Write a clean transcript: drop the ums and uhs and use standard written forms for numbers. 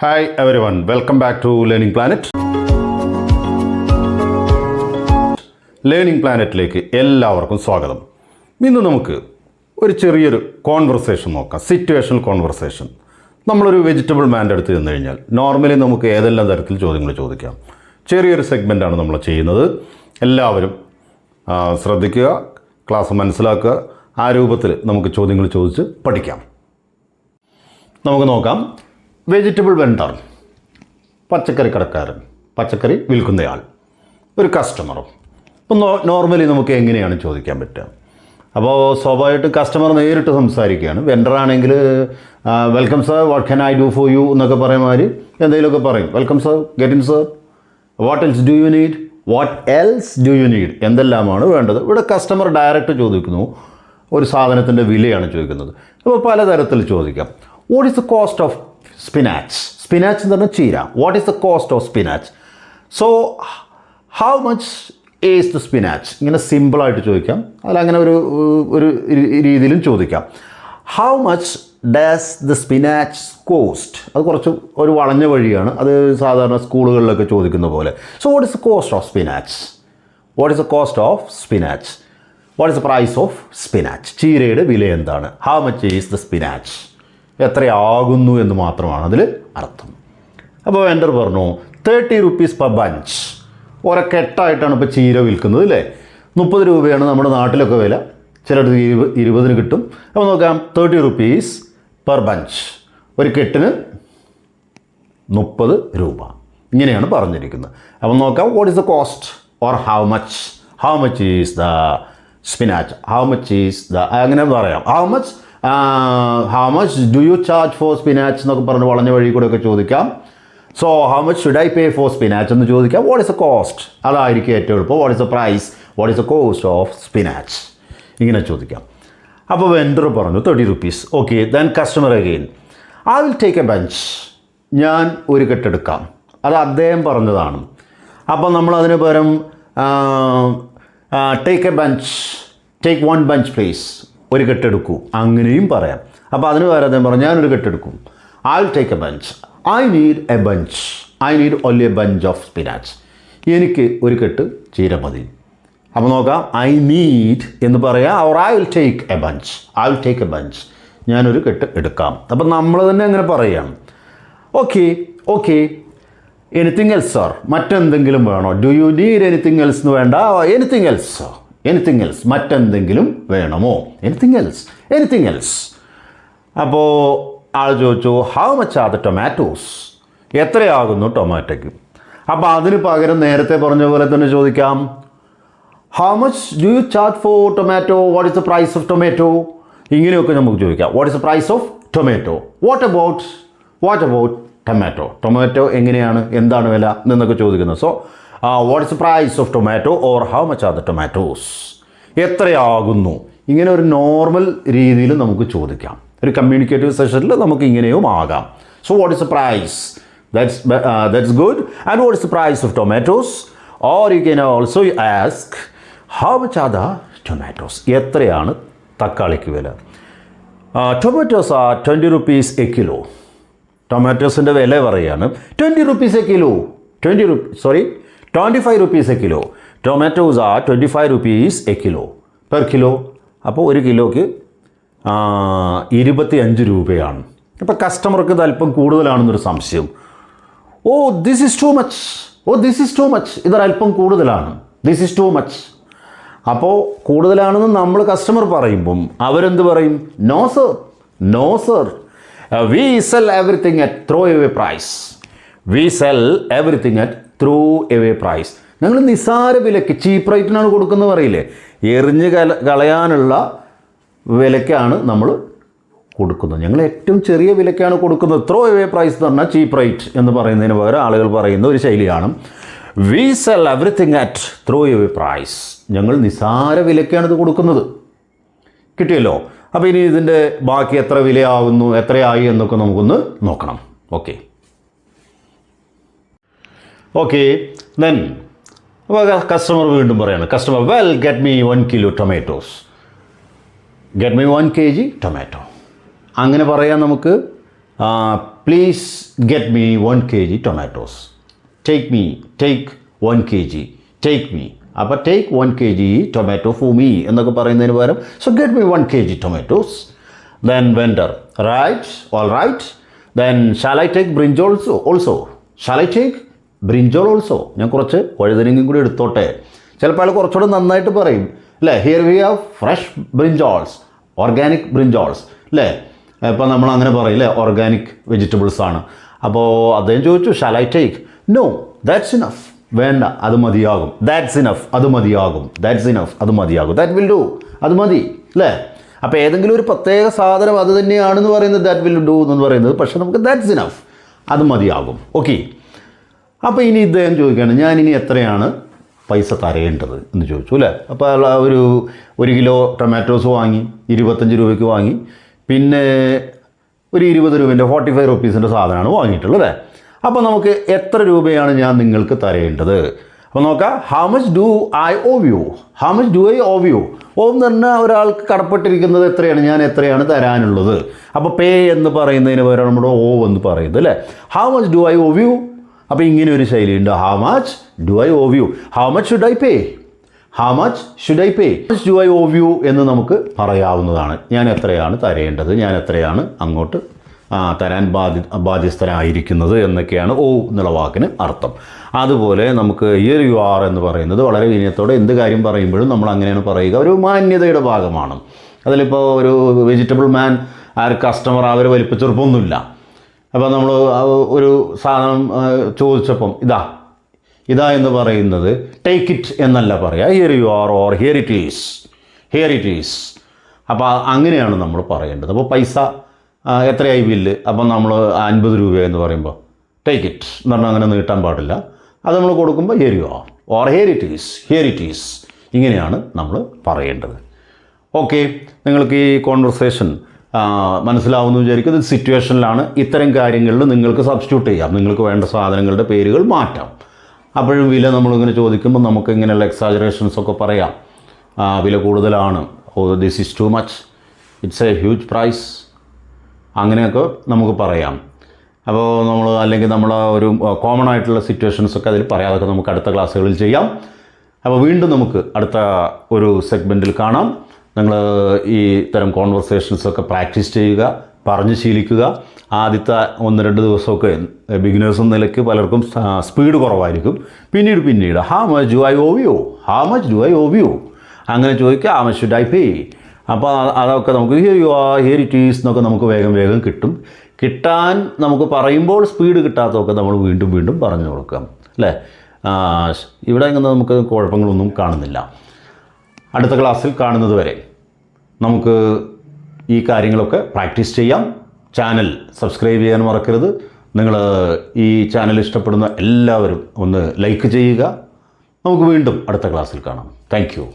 Hi everyone, welcome back to learning planet. Learning പ്ലാനറ്റിലേക്ക് എല്ലാവർക്കും സ്വാഗതം. ഇന്ന് നമുക്ക് ഒരു ചെറിയൊരു കോൺവെർസേഷൻ നോക്കാം, സിറ്റുവേഷണൽ കോൺവെർസേഷൻ. നമ്മളൊരു വെജിറ്റബിൾ മാൻ്റെ അടുത്ത് ചെന്ന് കഴിഞ്ഞാൽ നോർമലി നമുക്ക് ഏതെല്ലാം തരത്തിൽ ചോദ്യങ്ങൾ ചോദിക്കാം. ചെറിയൊരു സെഗ്മെൻറ്റാണ് നമ്മൾ ചെയ്യുന്നത്. എല്ലാവരും ശ്രദ്ധിക്കുക, ക്ലാസ് മനസ്സിലാക്കുക. ആ രൂപത്തിൽ നമുക്ക് ചോദ്യങ്ങൾ ചോദിച്ച് പഠിക്കാം. നമുക്ക് നോക്കാം. വെജിറ്റബിൾ വെണ്ടർ, പച്ചക്കറി കടക്കാരൻ, പച്ചക്കറി വിൽക്കുന്നയാൾ, ഒരു കസ്റ്റമറും. ഇപ്പം നോർമലി നമുക്ക് എങ്ങനെയാണ് ചോദിക്കാൻ പറ്റുക? അപ്പോൾ സ്വാഭാവികമായിട്ട് കസ്റ്റമർ നേരിട്ട് സംസാരിക്കുകയാണ്. വെണ്ടറാണെങ്കിൽ welcome sir, what can I do for you എന്നൊക്കെ പറയുന്ന മാതിരി എന്തെങ്കിലുമൊക്കെ പറയും. Welcome sir, get in sir, what else do you need, what else do you need, എന്തെല്ലാമാണ് വേണ്ടത്. ഇവിടെ കസ്റ്റമർ ഡയറക്റ്റ് ചോദിക്കുന്നു, ഒരു സാധനത്തിൻ്റെ വിലയാണ് ചോദിക്കുന്നത്. അപ്പോൾ പലതരത്തിൽ ചോദിക്കാം. What is the cost of spinach? Spinach എന്ന് പറഞ്ഞാൽ ചീര. What is the cost of spinach? So how much is the spinach? ഇങ്ങനെ സിമ്പിളായിട്ട് ചോദിക്കാം. അങ്ങനെ ഒരു രീതിയിലും ചോദിക്കാം. How much ഡാസ് the spinach cost? അത് കുറച്ച് ഒരു വളഞ്ഞ വഴിയാണ്. അത് സാധാരണ സ്കൂളുകളിലൊക്കെ ചോദിക്കുന്ന പോലെ. So what is the cost of spinach? What is the cost of spinach? What is the price of spinach? ചീരയുടെ വില എന്താണ്? How much is the spinach? എത്രയാകുന്നു എന്ന് മാത്രമാണ് അതിൽ അർത്ഥം. അപ്പോൾ വെണ്ടർ പറഞ്ഞു 30 rupees per bunch. ഒരക്കെട്ടായിട്ടാണ് ഇപ്പോൾ ചീര വിൽക്കുന്നത് അല്ലേ. 30 രൂപയാണ് നമ്മുടെ നാട്ടിലൊക്കെ വില. ചിലടത്ത് 20 കിട്ടും. അപ്പോൾ നോക്കാം, 30 rupees per bunch. ഒരു കെട്ടിന് 30 രൂപ. ഇങ്ങനെയാണ് പറഞ്ഞിരിക്കുന്നത്. അപ്പം നോക്കാം, what is the cost or how much is the spinach, how much is the, അങ്ങനെ പറയാം. How much do you charge for spinach എന്നൊക്കെ പറഞ്ഞ് വളഞ്ഞ വഴി കൂടെയൊക്കെ ചോദിക്കാം. So how much should I pay for spinach എന്ന് ചോദിക്കാം. What is the cost? അതായിരിക്കും ഏറ്റവും എളുപ്പം. What is the price? What is the cost of spinach? ഇങ്ങനെ ചോദിക്കാം. അപ്പോൾ വെണ്ടർ പറഞ്ഞു 30 rupees. Okay, then customer again, I will take a bench. ഞാൻ ഒരു കെട്ടെടുക്കാം. അത് അദ്ദേഹം പറഞ്ഞതാണ്. അപ്പോൾ നമ്മൾ അതിന് പകരം take a bench, take 1 bunch please, ഒരു കെട്ടെടുക്കൂ, അങ്ങനെയും പറയാം. അപ്പോൾ അതിന് പകരം അദ്ദേഹം പറഞ്ഞു ഞാനൊരു കെട്ടെടുക്കും. I will take a bunch. I need a bunch. I need only a bunch of spinach. എനിക്ക് ഒരു കെട്ട് ചീര മതി. അപ്പോൾ നോക്കാം, ഐ നീഡ് എന്ന് പറയാം. Or I will take a bunch. I will take a bunch. ഞാനൊരു കെട്ട് എടുക്കാം. അപ്പം നമ്മൾ തന്നെ അങ്ങനെ പറയാം. Okay anything else sir? മറ്റെന്തെങ്കിലും വേണോ? Do you need anything else എന്ന് വേണ്ട. എനിത്തിങ് എൽസ് മറ്റെന്തെങ്കിലും വേണമോ? Anything else. അപ്പോൾ ആൾ ചോദിച്ചു how much are the tomatoes? എത്രയാകുന്നു ടൊമാറ്റോയ്ക്ക്? അപ്പോൾ അതിന് പകരം നേരത്തെ പറഞ്ഞ പോലെ തന്നെ ചോദിക്കാം, how much do you charge for tomato? What is the price of tomato? ഇങ്ങനെയൊക്കെ നമുക്ക് ചോദിക്കാം. What is the price of tomato? What about tomato എങ്ങനെയാണ്, എന്താണ് വില എന്നൊക്കെ ചോദിക്കുന്നത്. So what is the price of tomato or how much are the tomatoes? എത്രയാകുന്നു? ഇങ്ങനെ ഒരു നോർമൽ രീതിയിൽ നമുക്ക് ചോദിക്കാം. ഒരു കമ്മ്യൂണിക്കേറ്റീവ് സെഷനിൽ നമുക്ക് ഇങ്ങനെയും ആകാം. So what is the price? That's good. And what is the price of tomatoes? Or you can also ask how much are the tomatoes? എത്രയാണ് തക്കാളിക്ക് വില? Tomatoes are 20 rupees a kilo. ടൊമാറ്റോസിൻ്റെ വില പറയുകയാണ് 20 rupees a kilo. 25 rupees a kilo. Tomatoes are 25 rupees a kilo per kilo. അപ്പോൾ ഒരു കിലോയ്ക്ക് 25 രൂപയാണ്. അപ്പോൾ കസ്റ്റമർക്ക് ഇത് അല്പം കൂടുതലാണെന്നൊരു സംശയം. This is too much. ഇതൊരല്പം കൂടുതലാണ്. This is too much. അപ്പോൾ കൂടുതലാണെന്ന് നമ്മൾ കസ്റ്റമർ പറയുമ്പം അവരെന്ത് പറയും? No sir, we sell everything at throw away price. ഞങ്ങൾ നിസാര വിലയ്ക്ക്, ചീപ്പ് റേറ്റിനാണ് കൊടുക്കുന്നത് പറയില്ലേ. എറിഞ്ഞ് കളയാനുള്ള വിലയ്ക്കാണ് നമ്മൾ കൊടുക്കുന്നത്. ഞങ്ങൾ ഏറ്റവും ചെറിയ വിലയ്ക്കാണ് കൊടുക്കുന്നത്. ത്രോ എവേ പ്രൈസ് എന്ന് പറഞ്ഞാൽ ചീപ്പ് റേറ്റ് എന്ന് പറയുന്നതിന് പകരം ആളുകൾ പറയുന്ന ഒരു ശൈലിയാണ് we sell everything at throw away price. ഞങ്ങൾ നിസാര വിലയ്ക്കാണ് ഇത് കൊടുക്കുന്നത്. കിട്ടിയല്ലോ. അപ്പോൾ ഇനി ഇതിൻ്റെ ബാക്കി എത്ര വിലയാകുന്നു, എത്രയായി എന്നൊക്കെ നമുക്കൊന്ന് നോക്കണം. ഓക്കെ ദെൻ അപ്പോൾ കസ്റ്റമർ വീണ്ടും പറയാണ്, customer well get me 1 kilo tomatoes. Get me 1 kg tomato. അങ്ങനെ പറയാൻ നമുക്ക് please get me 1 kg tomatoes. Take 1 kg, take me. അപ്പോൾ take 1 kg tomato for me എന്നൊക്കെ പറയുന്നതിന് പകരം so get me 1 kg tomatoes. Then vendor, right, all right. Then shall I take brinjal also? Shall I take brinjal also? ഞാൻ കുറച്ച് വഴുതനങ്ങയും കൂടി എടുത്തോട്ടെ. ചിലപ്പോൾ അയാൾ കുറച്ചുകൂടെ നന്നായിട്ട് പറയും അല്ലേ, here we have fresh brinjals, organic brinjals അല്ലേ. ഇപ്പോൾ നമ്മൾ അങ്ങനെ പറയും അല്ലേ, ഓർഗാനിക് വെജിറ്റബിൾസ് ആണ്. അപ്പോൾ അദ്ദേഹം ചോദിച്ചു shall I take? No, that's enough. വേണ്ട, അത് മതിയാകും. ദാറ്റ്സ് ഇനഫ്, അത് മതിയാകും. ദാറ്റ്സ് ഇനഫ്, അത് മതിയാകും. ദാറ്റ് വിൽ ഡു, അത് മതി അല്ലേ. അപ്പോൾ ഏതെങ്കിലും ഒരു പ്രത്യേക സാധനം അത് തന്നെയാണെന്ന് പറയുന്നത് ദാറ്റ് വിൽ ഡു എന്ന് പറയുന്നത്, പക്ഷേ നമുക്ക് ദാറ്റ്സ് ഇനഫ്, അത് മതിയാകും. ഓക്കെ. അപ്പോൾ ഇനി ഇദ്ദേഹം ചോദിക്കുകയാണ് ഞാനിനി എത്രയാണ് പൈസ തരേണ്ടത് എന്ന് ചോദിച്ചു അല്ലേ. അപ്പോൾ ഒരു കിലോ ടൊമാറ്റോസ് വാങ്ങി 25 രൂപയ്ക്ക് വാങ്ങി, പിന്നെ ഒരു 20 രൂപേൻ്റെ 45 റുപ്പീസിൻ്റെ സാധനമാണ് വാങ്ങിയിട്ടുള്ളത് അല്ലേ. അപ്പോൾ നമുക്ക് എത്ര രൂപയാണ് ഞാൻ നിങ്ങൾക്ക് തരേണ്ടത്? അപ്പോൾ നോക്കാം, how much do I owe you? How much do I owe you? Owe എന്ന് പറഞ്ഞാൽ ഒരാൾക്ക് കടപ്പെട്ടിരിക്കുന്നത് എത്രയാണ്, ഞാൻ എത്രയാണ് തരാനുള്ളത്. അപ്പോൾ പേ എന്ന് പറയുന്നതിന് പകരം നമ്മുടെ ഓവ് എന്ന് പറയുന്നത് അല്ലേ. How much do I owe you? അപ്പോൾ ഇങ്ങനെ ഒരു ശൈലിയുണ്ട്, how much do I owe you? How much should I pay? How much should I pay? Do I owe you എന്ന് നമുക്ക് പറയാവുന്നതാണ്. ഞാൻ എത്രയാണ് തരേണ്ടത്, ഞാൻ എത്രയാണ് അങ്ങോട്ട് തരാൻ ബാധ്യസ്ഥനായിരിക്കുന്നത് എന്നൊക്കെയാണ് ഓ എന്നുള്ള വാക്കിന് അർത്ഥം. അതുപോലെ നമുക്ക് ഹിയർ യു ആർ എന്ന് പറയുന്നത് വളരെ വിനയത്തോടെ എന്ത് കാര്യം പറയുമ്പോഴും നമ്മൾ അങ്ങനെയാണ് പറയുക, ഒരു മാന്യതയുടെ ഭാഗമാണ്. അതിലിപ്പോൾ ഒരു വെജിറ്റബിൾ മാൻ ആ ഒരു കസ്റ്റമർ അവർ വലിപ്പച്ചെറുപ്പമൊന്നുമില്ല. അപ്പോൾ നമ്മൾ ഒരു സാധനം ചോദിച്ചപ്പം ഇതാ എന്ന് പറയുന്നത് ടേക്ക് ഇറ്റ് എന്നല്ല പറയുക, here you are or here it is. അപ്പോൾ അങ്ങനെയാണ് നമ്മൾ പറയേണ്ടത്. അപ്പോൾ പൈസ എത്രയായി ബില്ല്? അപ്പം നമ്മൾ 50 രൂപ എന്ന് പറയുമ്പോൾ ടേക്ക് ഇറ്റ് എന്ന് പറഞ്ഞാൽ അങ്ങനെ നീട്ടാൻ പാടില്ല. അത് നമ്മൾ കൊടുക്കുമ്പോൾ here you are or here it is ഇങ്ങനെയാണ് നമ്മൾ പറയേണ്ടത്. ഓക്കെ, നിങ്ങൾക്ക് ഈ കോൺവെർസേഷൻ മനസ്സിലാവുമെന്ന് വിചാരിക്കും. ഇത് സിറ്റുവേഷനിലാണ്. ഇത്തരം കാര്യങ്ങളിൽ നിങ്ങൾക്ക് സബ്സ്റ്റിറ്റ്യൂട്ട് ചെയ്യാം, നിങ്ങൾക്ക് വേണ്ട സാധനങ്ങളുടെ പേരുകൾ മാറ്റാം. അപ്പോഴും വില നമ്മളിങ്ങനെ ചോദിക്കുമ്പോൾ നമുക്ക് ഇങ്ങനെയുള്ള എക്സാജറേഷൻസ് ഒക്കെ പറയാം. വില കൂടുതലാണ്, this is too much, it's a huge price, അങ്ങനെയൊക്കെ നമുക്ക് പറയാം. അപ്പോൾ അല്ലെങ്കിൽ നമ്മൾ ഒരു കോമൺ ആയിട്ടുള്ള സിറ്റുവേഷൻസൊക്കെ അതിൽ പറയാതൊക്കെ നമുക്ക് അടുത്ത ക്ലാസ്സുകളിൽ ചെയ്യാം. അപ്പോൾ വീണ്ടും നമുക്ക് അടുത്ത ഒരു സെഗ്മെൻറ്റിൽ കാണാം. നിങ്ങൾ ഈ തരം കോൺവെർസേഷൻസൊക്കെ പ്രാക്ടീസ് ചെയ്യുക, പറഞ്ഞ് ശീലിക്കുക. ആദ്യത്തെ 1-2 ദിവസമൊക്കെ ബിഗിനേഴ്സ് എന്ന നിലയ്ക്ക് പലർക്കും സ്പീഡ് കുറവായിരിക്കും. പിന്നീട് how much do I owe you അങ്ങനെ ചോദിക്കുക, how much should I pay? അപ്പോൾ അതൊക്കെ നമുക്ക് ഹിയർ ഇറ്റ് ഈസ് എന്നൊക്കെ നമുക്ക് വേഗം കിട്ടാൻ നമുക്ക് പറയുമ്പോൾ സ്പീഡ് കിട്ടാത്തതൊക്കെ നമ്മൾ വീണ്ടും പറഞ്ഞു കൊടുക്കാം അല്ലേ. ഇവിടെ ഇങ്ങനെ നമുക്ക് കുഴപ്പങ്ങളൊന്നും കാണുന്നില്ല. അടുത്ത ക്ലാസ്സിൽ കാണുന്നത് വരെ നമുക്ക് ഈ കാര്യങ്ങളൊക്കെ പ്രാക്ടീസ് ചെയ്യാം. ചാനൽ സബ്സ്ക്രൈബ് ചെയ്യാൻ മറക്കരുത്. നിങ്ങൾ ഈ ചാനൽ ഇഷ്ടപ്പെടുന്ന എല്ലാവരും ഒന്ന് ലൈക്ക് ചെയ്യുക. നമുക്ക് വീണ്ടും അടുത്ത ക്ലാസ്സിൽ കാണാം. Thank you.